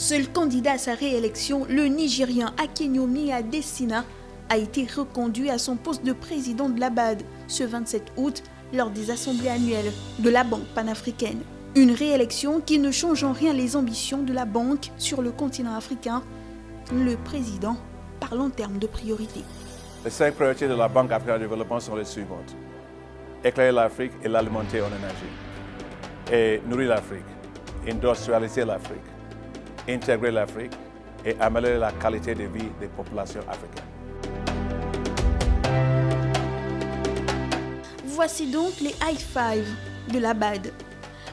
Seul candidat à sa réélection, le Nigérian Akinyomi Adesina a été reconduit à son poste de président de la BAD ce 27 août lors des assemblées annuelles de la Banque panafricaine. Une réélection qui ne change en rien les ambitions de la banque sur le continent africain. Le président parle en termes de priorités. Les 5 priorités de la Banque africaine de développement sont les suivantes. Éclairer l'Afrique et l'alimenter en énergie. Et nourrir l'Afrique. Industrialiser l'Afrique. Intégrer l'Afrique et améliorer la qualité de vie des populations africaines. Voici donc les high five de la BAD.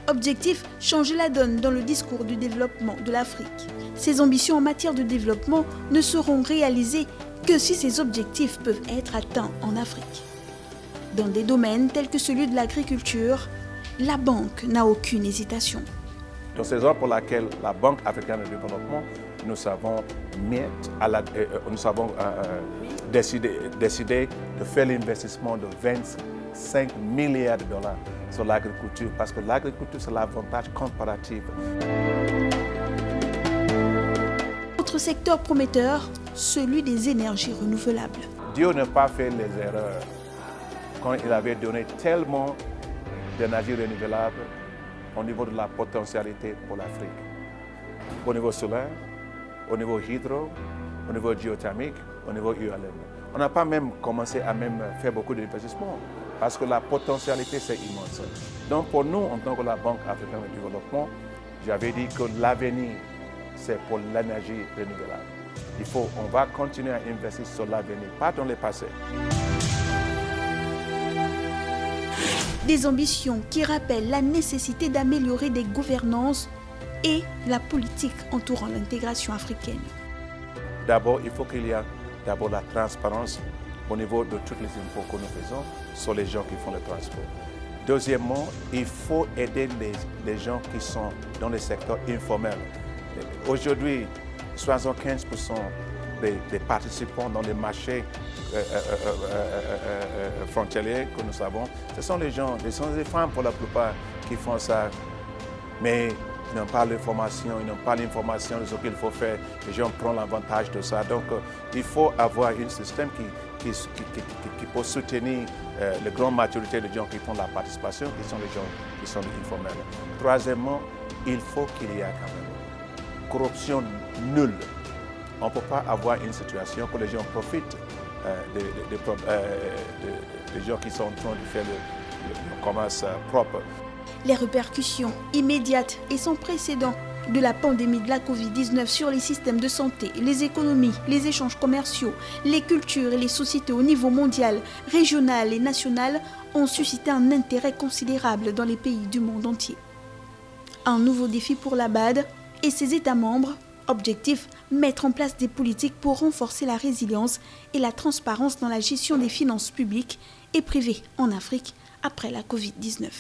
Objectif, changer la donne dans le discours du développement de l'Afrique. Ces ambitions en matière de développement ne seront réalisées que si ces objectifs peuvent être atteints en Afrique. Dans des domaines tels que celui de l'agriculture, la banque n'a aucune hésitation. Donc c'est la raison pour laquelle la Banque africaine de développement, nous avons décidé de faire l'investissement de 25 milliards de dollars sur l'agriculture, parce que l'agriculture, c'est l'avantage comparatif. Autre secteur prometteur, celui des énergies renouvelables. Dieu n'a pas fait les erreurs quand il avait donné tellement d'énergie renouvelable au niveau de la potentialité pour l'Afrique. Au niveau solaire, au niveau hydro, au niveau géothermique, au niveau ULN. On n'a pas même commencé à faire beaucoup d'investissements parce que la potentialité, c'est immense. Donc pour nous, en tant que la Banque africaine de développement, j'avais dit que l'avenir, c'est pour l'énergie renouvelable. On va continuer à investir sur l'avenir, pas dans le passé. Des ambitions qui rappellent la nécessité d'améliorer des gouvernances et la politique entourant l'intégration africaine. D'abord, il faut qu'il y ait d'abord la transparence au niveau de tous les impôts que nous faisons sur les gens qui font le transport. Deuxièmement, il faut aider les gens qui sont dans le secteur informel. Aujourd'hui, 75% des participants dans les marchés frontaliers que nous avons, ce sont les gens, ce sont les femmes pour la plupart qui font ça. Mais ils n'ont pas l'information, de ce qu'il faut faire. Les gens prennent l'avantage de ça. Donc, il faut avoir un système qui peut soutenir la grande majorité des gens qui font la participation, qui sont les gens qui sont informels. Troisièmement, il faut qu'il y ait quand même corruption nulle. On ne peut pas avoir une situation que les gens profitent des gens qui sont en train de faire le commerce propre. Les répercussions immédiates et sans précédent de la pandémie de la Covid-19 sur les systèmes de santé, les économies, les échanges commerciaux, les cultures et les sociétés au niveau mondial, régional et national ont suscité un intérêt considérable dans les pays du monde entier. Un nouveau défi pour la BAD et ses États membres. Objectif, mettre en place des politiques pour renforcer la résilience et la transparence dans la gestion des finances publiques et privées en Afrique après la Covid-19.